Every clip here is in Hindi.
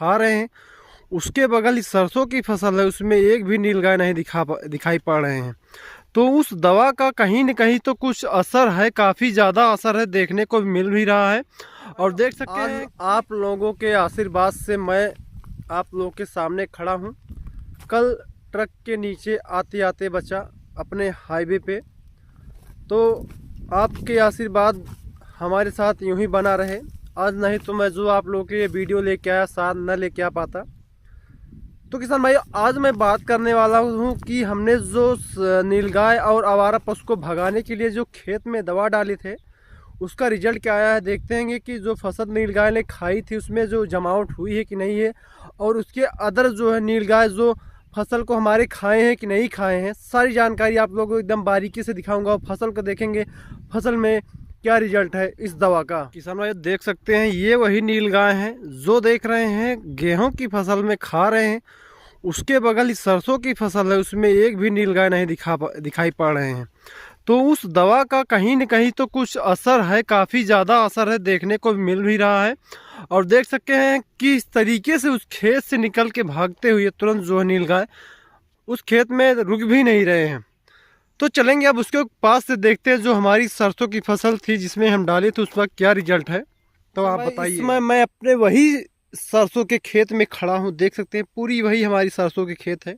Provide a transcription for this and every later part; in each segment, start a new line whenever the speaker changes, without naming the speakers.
खा रहे हैं। उसके बगल इस सरसों की फसल है, उसमें एक भी नीलगाय नहीं दिखाई पड़ रहे हैं। तो उस दवा का कहीं न कहीं तो कुछ असर है, काफ़ी ज़्यादा असर है, देखने को मिल भी रहा है। और देख सकते हैं आप लोगों के आशीर्वाद से मैं आप लोगों के सामने खड़ा हूँ। कल ट्रक के नीचे आते आते बचा अपने हाईवे पे, तो आपके आशीर्वाद हमारे साथ यूं ही बना रहे। आज नहीं तो मैं जो आप लोगों के लिए वीडियो लेके आया साथ न लेके आ पाता। तो किसान भाई, आज मैं बात करने वाला हूं कि हमने जो नीलगाय और आवारा पशु को भगाने के लिए जो खेत में दवा डाले थे उसका रिजल्ट क्या आया है। देखते हैं कि जो फसल नीलगाय ने खाई थी उसमें जो जमावट हुई है कि नहीं है, और उसके अदर जो है नीलगाय जो फसल को हमारे खाए हैं कि नहीं खाए हैं, सारी जानकारी आप लोगों को एकदम बारीकी से दिखाऊंगा। और फसल को देखेंगे फसल में क्या रिजल्ट है इस दवा का। किसान भाई देख सकते हैं ये वही नीलगाय हैं जो देख रहे हैं गेहूं की फसल में खा रहे हैं। उसके बगल इस सरसों की फसल है, उसमें एक भी नीलगाय नहीं दिखाई पड़ रहे हैं। तो उस दवा का कहीं न कहीं तो कुछ असर है, काफ़ी ज़्यादा असर है, देखने को मिल भी रहा है। और देख सकते हैं कि इस तरीके से उस खेत से निकल के भागते हुए तुरंत जो है नीलगाय उस खेत में रुक भी नहीं रहे हैं। तो चलेंगे अब उसके पास से देखते हैं जो हमारी सरसों की फसल थी जिसमें हम डाले थे उसका क्या रिजल्ट है। तो आप बताइए। इसमें मैं अपने वही सरसों के खेत में खड़ा हूँ, देख सकते हैं पूरी वही हमारी सरसों के खेत है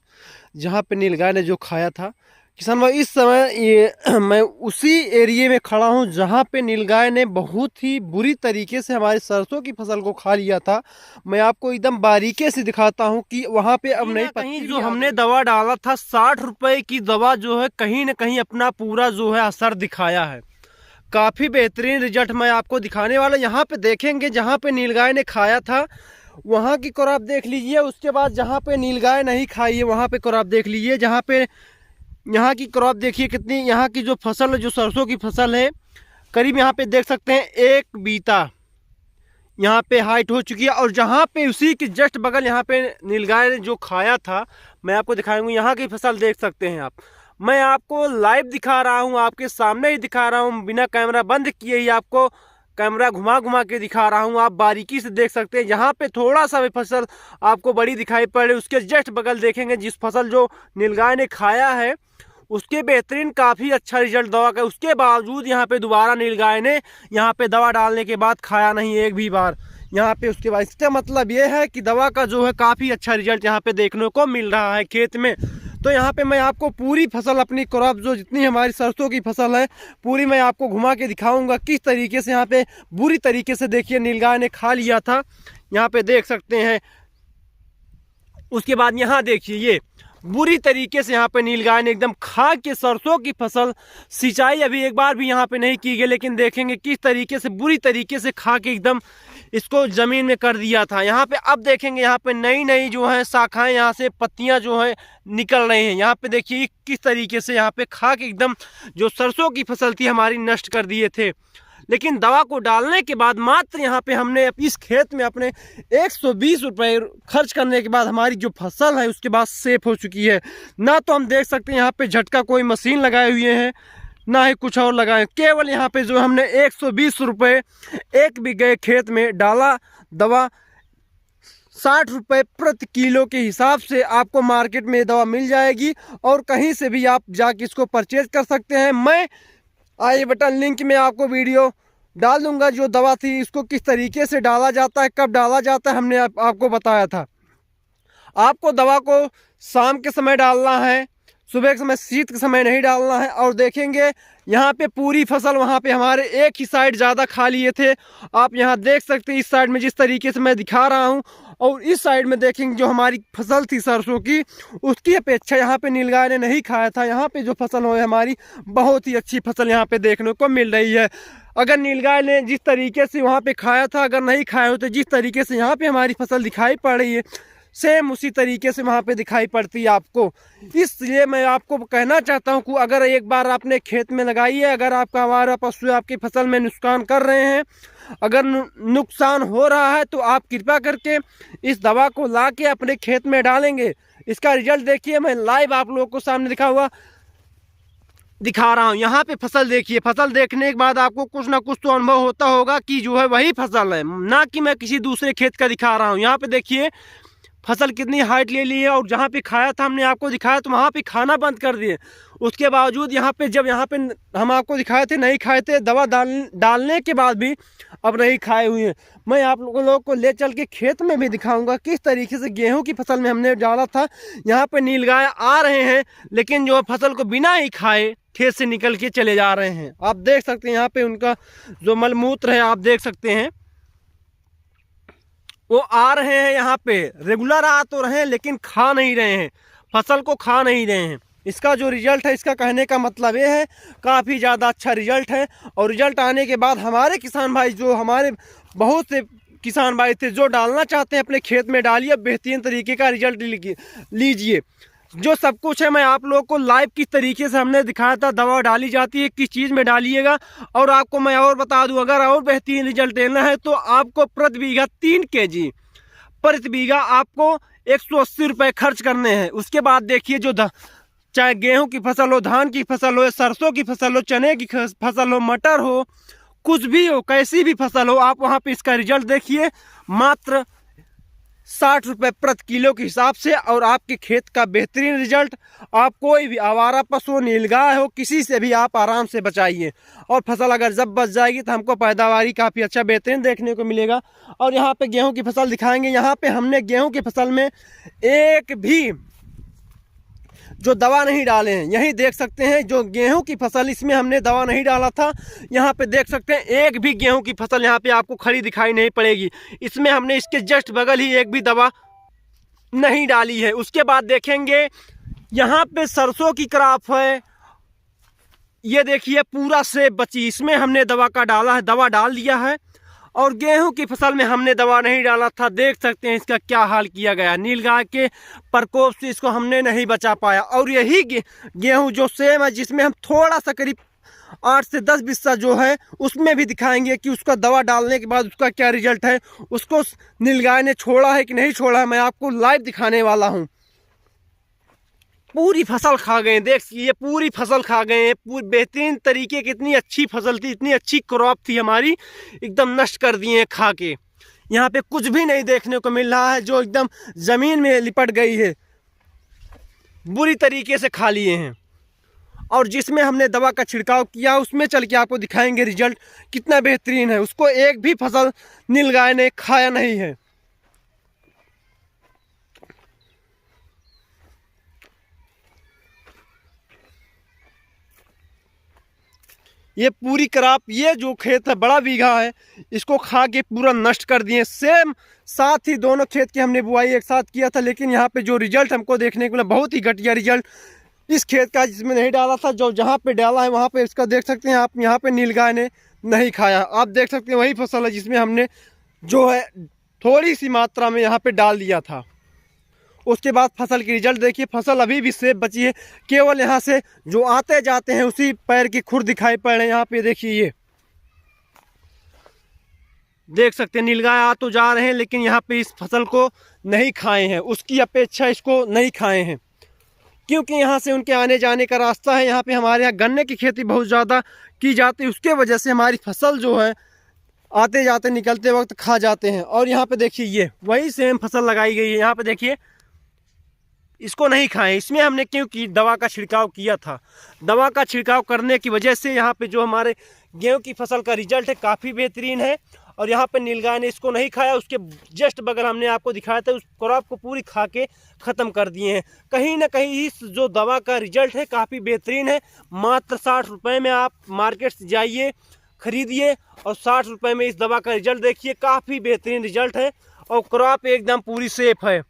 जहाँ पे नीलगाय ने जो खाया था। किसान भाई इस समय ये मैं उसी एरिए में खड़ा हूँ जहाँ पे नीलगाय ने बहुत ही बुरी तरीके से हमारी सरसों की फसल को खा लिया था। मैं आपको एकदम बारीकी से दिखाता हूँ कि वहाँ पे अब नहीं कहीं जो हमने दवा डाला था 60 रुपए की दवा जो है कहीं न कहीं अपना पूरा जो है असर दिखाया है। काफ़ी बेहतरीन रिजल्ट मैं आपको दिखाने वाला। यहाँ पे देखेंगे जहाँ पे नीलगाय ने खाया था वहाँ की क्रॉप देख लीजिए, उसके बाद जहाँ पे नीलगाय नहीं खाई है वहाँ पे क्रॉप देख लीजिए। जहाँ पे यहाँ की क्रॉप देखिए कितनी, यहाँ की जो फसल है जो सरसों की फसल है करीब यहाँ पे देख सकते हैं 1 बीता यहाँ पे हाइट हो चुकी है। और जहाँ पे उसी के जस्ट बगल यहाँ पे नीलगाय ने जो खाया था मैं आपको दिखाऊंगा। यहाँ की फसल देख सकते हैं आप, मैं आपको लाइव दिखा रहा हूँ, आपके सामने ही दिखा रहा हूँ, बिना कैमरा बंद किए ही आपको कैमरा घुमा घुमा के दिखा रहा हूँ। आप बारीकी से देख सकते हैं यहाँ पे थोड़ा सा भी फसल आपको बड़ी दिखाई पड़े, उसके जस्ट बगल देखेंगे जिस फसल जो नीलगाय ने खाया है उसके बेहतरीन काफ़ी अच्छा रिजल्ट दवा का। उसके बावजूद यहाँ पे दोबारा नीलगाय ने यहाँ पे दवा डालने के बाद खाया नहीं एक भी बार यहाँ पे। उसके बाद इसका मतलब ये है कि दवा का जो है काफ़ी अच्छा रिजल्ट यहाँ पे देखने को मिल रहा है खेत में। तो यहाँ पे मैं आपको पूरी फसल अपनी क्रॉप जो जितनी हमारी सरसों की फसल है पूरी मैं आपको घुमा के दिखाऊंगा किस तरीके से यहाँ पे बुरी तरीके से देखिए नीलगाय ने खा लिया था, यहाँ पे देख सकते हैं। उसके बाद यहाँ देखिए ये बुरी तरीके से यहाँ पे नीलगाय ने एकदम खा के सरसों की फसल, सिंचाई अभी एक बार भी यहाँ पे नहीं की गई, लेकिन देखेंगे किस तरीके से बुरी तरीके से खा के एकदम इसको ज़मीन में कर दिया था। यहाँ पे अब देखेंगे यहाँ पे नई नई जो है शाखाएं, यहाँ से पत्तियाँ जो है निकल रही हैं। यहाँ पे देखिए किस तरीके से यहाँ पे खा के एकदम जो सरसों की फसल थी हमारी नष्ट कर दिए थे। लेकिन दवा को डालने के बाद मात्र यहाँ पे हमने इस खेत में अपने 120 रुपये खर्च करने के बाद हमारी जो फसल है उसके बाद सेफ हो चुकी है। ना तो हम देख सकते हैं यहाँ पे झटका कोई मशीन लगाए हुए हैं ना ही कुछ और लगाए, केवल यहाँ पे जो हमने 120 रुपये 1 बीघे खेत में डाला। दवा 60 रुपये प्रति किलो के हिसाब से आपको मार्केट में दवा मिल जाएगी और कहीं से भी आप जाके इसको परचेज कर सकते हैं। मैं आई बटन लिंक में आपको वीडियो डाल दूंगा जो दवा थी इसको किस तरीके से डाला जाता है, कब डाला जाता है, हमने आपको बताया था। आपको दवा को शाम के समय डालना है, सुबह के समय, शीत के समय नहीं डालना है। और देखेंगे यहाँ पे पूरी फसल वहाँ पे हमारे एक ही साइड ज़्यादा खा लिए थे। आप यहाँ देख सकते हैं इस साइड में जिस तरीके से मैं दिखा रहा हूँ, और इस साइड में देखेंगे जो हमारी फसल थी सरसों की उसकी अपेक्षा यहाँ पे नीलगाय ने नहीं खाया था। यहाँ पे जो फसल हो हमारी बहुत ही अच्छी फसल यहाँ पे देखने को मिल रही है। अगर नीलगाय ने जिस तरीके से वहाँ पे खाया था, अगर नहीं खाया हो तो जिस तरीके से यहाँ पे हमारी फसल दिखाई पड़ रही है सेम उसी तरीके से वहाँ पे दिखाई पड़ती है आपको। इसलिए मैं आपको कहना चाहता हूँ कि अगर एक बार आपने खेत में लगाई है, अगर आपका आवारा पशु आपकी फसल में नुकसान कर रहे हैं, अगर नुकसान हो रहा है तो आप कृपया करके इस दवा को ला के अपने खेत में डालेंगे। इसका रिजल्ट देखिए, मैं लाइव आप लोगों को सामने दिखा हुआ। दिखा रहा हूँ। यहाँ पे फसल देखिए, फसल देखने के बाद आपको कुछ ना कुछ तो अनुभव होता होगा कि जो है वही फसल है, ना कि मैं किसी दूसरे खेत का दिखा रहा हूँ। यहाँ पे देखिए फसल कितनी हाइट ले ली है, और जहाँ पे खाया था हमने आपको दिखाया तो वहाँ पे खाना बंद कर दिए। उसके बावजूद यहाँ पे जब यहाँ पे हम आपको दिखाए थे नहीं खाए थे, दवा डालने के बाद भी अब नहीं खाए हुए हैं। मैं आप लोगों को ले चल के खेत में भी दिखाऊंगा किस तरीके से गेहूं की फसल में हमने डाला था। यहाँ पे नीलगाय आ रहे हैं, लेकिन जो फसल को बिना ही खाए खेत से निकल के चले जा रहे हैं। आप देख सकते हैं यहाँ पे उनका जो मलमूत्र है, आप देख सकते हैं वो आ रहे हैं। यहाँ पे रेगुलर आ तो रहे हैं लेकिन खा नहीं रहे हैं, फसल को खा नहीं रहे हैं। इसका जो रिजल्ट है, इसका कहने का मतलब ये है काफ़ी ज़्यादा अच्छा रिजल्ट है। और रिजल्ट आने के बाद हमारे किसान भाई, जो हमारे बहुत से किसान भाई थे जो डालना चाहते हैं अपने खेत में, डालिए, बेहतरीन तरीके का रिजल्ट लीजिए। जो सब कुछ है मैं आप लोगों को लाइव किस तरीके से हमने दिखाया था, दवा डाली जाती है, किस चीज़ में डालिएगा। और आपको मैं और बता दूं, अगर और बेहतरीन रिजल्ट लेना है तो आपको प्रति बीघा 3 kg प्रति बीघा आपको 180 रुपये खर्च करने हैं। उसके बाद देखिए जो चाहे गेहूं की फसल हो, धान की फसल हो, सरसों की फसल हो, चने की फसल हो, मटर हो, कुछ भी हो, कैसी भी फसल हो, आप वहां पे इसका रिजल्ट देखिए, मात्र 60 रुपये प्रति किलो के हिसाब से। और आपके खेत का बेहतरीन रिजल्ट। आप कोई भी आवारा पशु हो, नीलगाय हो, किसी से भी आप आराम से बचाइए। और फसल अगर जब बच जाएगी तो हमको पैदावारी काफ़ी अच्छा बेहतरीन देखने को मिलेगा। और यहाँ पे गेहूं की फसल दिखाएंगे। यहाँ पे हमने गेहूं की फसल में एक भी जो दवा नहीं डाले हैं, यही देख सकते हैं जो गेहूं की फसल, इसमें हमने दवा नहीं डाला था। यहाँ पे देख सकते हैं एक भी गेहूं की फसल यहाँ पे आपको खड़ी दिखाई नहीं पड़ेगी। इसमें हमने इसके जस्ट बगल ही एक भी दवा नहीं डाली है। उसके बाद देखेंगे यहाँ पे सरसों की क्रॉप है, ये देखिए पूरा सेब बची, इसमें हमने दवा का डाला है, दवा डाल दिया है। और गेहूं की फसल में हमने दवा नहीं डाला था। देख सकते हैं इसका क्या हाल किया गया, नीलगाय के प्रकोप से इसको हमने नहीं बचा पाया। और यही गेहूं जो सेम है, जिसमें हम थोड़ा सा करीब 8 से 10 बिस्सा जो है उसमें भी दिखाएंगे कि उसका दवा डालने के बाद उसका क्या रिजल्ट है, उसको नीलगाय ने छोड़ा है कि नहीं छोड़ा है, मैं आपको लाइव दिखाने वाला हूँ। पूरी फसल खा गए, देखिए पूरी फसल खा गए हैं, पूरी बेहतरीन तरीके की, इतनी अच्छी फसल थी, इतनी अच्छी क्रॉप थी हमारी, एकदम नष्ट कर दिए हैं खा के। यहाँ पे कुछ भी नहीं देखने को मिल रहा है, जो एकदम ज़मीन में लिपट गई है, बुरी तरीके से खा लिए हैं। और जिसमें हमने दवा का छिड़काव किया उसमें चल के आपको दिखाएंगे रिजल्ट कितना बेहतरीन है। उसको एक भी फसल नीलगाय ने खाया नहीं है। ये पूरी क्रॉप, ये जो खेत है बड़ा बीघा है, इसको खा के पूरा नष्ट कर दिए। सेम साथ ही दोनों खेत की हमने बुआई एक साथ किया था, लेकिन यहाँ पे जो रिजल्ट हमको देखने को मिला बहुत ही घटिया रिजल्ट इस खेत का, जिसमें नहीं डाला था। जो जहाँ पे डाला है वहाँ पे इसका देख सकते हैं आप, यहाँ पे नीलगाय ने नहीं खाया। आप देख सकते हैं वही फसल है जिसमें हमने जो है थोड़ी सी मात्रा में यहाँ पे डाल दिया था। उसके बाद फसल की रिजल्ट देखिए, फसल अभी भी सेफ बची है, केवल यहाँ से जो आते जाते हैं उसी पैर की खुर दिखाई पड़ रहे हैं। यहाँ पे देखिए, ये देख सकते हैं नीलगाय आ तो जा रहे हैं, लेकिन यहाँ पे इस फसल को नहीं खाए हैं, उसकी अपेक्षा इसको नहीं खाए हैं, क्योंकि यहाँ से उनके आने जाने का रास्ता है। यहाँ पे हमारे यहाँ गन्ने की खेती बहुत ज़्यादा की जाती है, उसके वजह से हमारी फसल जो है आते जाते निकलते वक्त खा जाते हैं। और यहाँ पे देखिए ये वही सेम फसल लगाई गई है, यहाँ पे देखिए इसको नहीं खाएं। इसमें हमने क्योंकि दवा का छिड़काव किया था, दवा का छिड़काव करने की वजह से यहाँ पे जो हमारे गेहूं की फसल का रिजल्ट है काफ़ी बेहतरीन है। और यहाँ पे नीलगाय ने इसको नहीं खाया, उसके जस्ट बगल हमने आपको दिखाया था, उस क्रॉप को पूरी खा के ख़त्म कर दिए हैं। कहीं ना कहीं इस जो दवा का रिजल्ट है काफ़ी बेहतरीन है। मात्र 60 रुपये में आप मार्केट से जाइए, ख़रीदिए, और 60 रुपये में इस दवा का रिजल्ट देखिए, काफ़ी बेहतरीन रिजल्ट है। और क्रॉप एकदम पूरी सेफ है।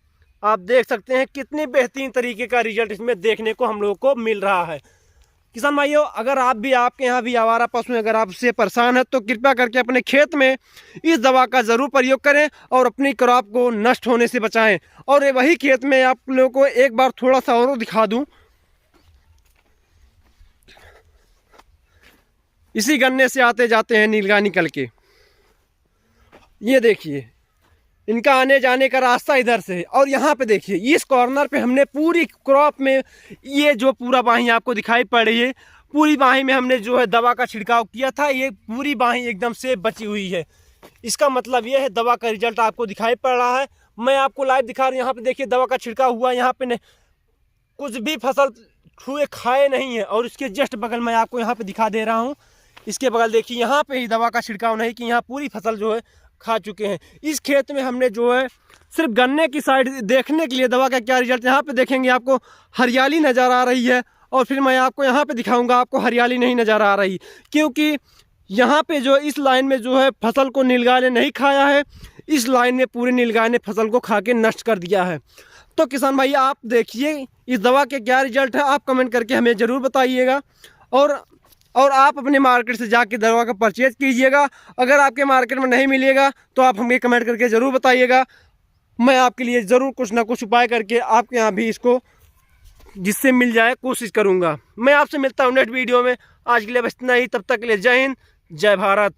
आप देख सकते हैं कितने बेहतरीन तरीके का रिजल्ट इसमें देखने को हम लोगों को मिल रहा है। किसान भाइयों, अगर आप भी, आपके यहाँ भी आवारा पशु अगर आपसे परेशान है तो कृपया करके अपने खेत में इस दवा का ज़रूर प्रयोग करें और अपनी क्रॉप को नष्ट होने से बचाएं। और वही खेत में आप लोगों को एक बार थोड़ा सा और दिखा दूं, इसी गन्ने से आते जाते हैं नीलगाय निकल के, ये देखिए इनका आने जाने का रास्ता इधर से है। और यहाँ पे देखिए इस कॉर्नर पे हमने पूरी क्रॉप में ये जो पूरा बाही आपको दिखाई पड़ रही है, पूरी बाही में हमने जो है दवा का छिड़काव किया था, ये पूरी बाही एकदम से बची हुई है। इसका मतलब ये है दवा का रिजल्ट आपको दिखाई पड़ रहा है। मैं आपको लाइव दिखा रहा हूँ, यहाँ पे देखिए दवा का छिड़काव हुआ, यहाँ पे कुछ भी फसल छुए खाए नहीं है। और इसके जस्ट बगल में आपको यहाँ पे दिखा दे रहा हूँ, इसके बगल देखिए यहाँ पे ही दवा का छिड़काव नहीं कि यहाँ पूरी फसल जो है खा चुके हैं। इस खेत में हमने जो है सिर्फ गन्ने की साइड देखने के लिए दवा का क्या रिजल्ट, यहाँ पे देखेंगे आपको हरियाली नज़र आ रही है। और फिर मैं आपको यहाँ पे दिखाऊंगा, आपको हरियाली नहीं नज़र आ रही, क्योंकि यहाँ पे जो इस लाइन में जो है फसल को नीलगाय ने नहीं खाया है, इस लाइन में पूरी नीलगाय ने फसल को खा के नष्ट कर दिया है। तो किसान भाई आप देखिए इस दवा के क्या रिजल्ट है, आप कमेंट करके हमें ज़रूर बताइएगा। और आप अपने मार्केट से जाके दवा का परचेज कीजिएगा। अगर आपके मार्केट में नहीं मिलेगा तो आप हमें कमेंट करके ज़रूर बताइएगा, मैं आपके लिए ज़रूर कुछ ना कुछ उपाय करके आपके यहाँ भी इसको जिससे मिल जाए कोशिश करूँगा। मैं आपसे मिलता हूँ नेक्स्ट वीडियो में। आज के लिए बस इतना ही, तब तक के लिए जय हिंद, जय भारत।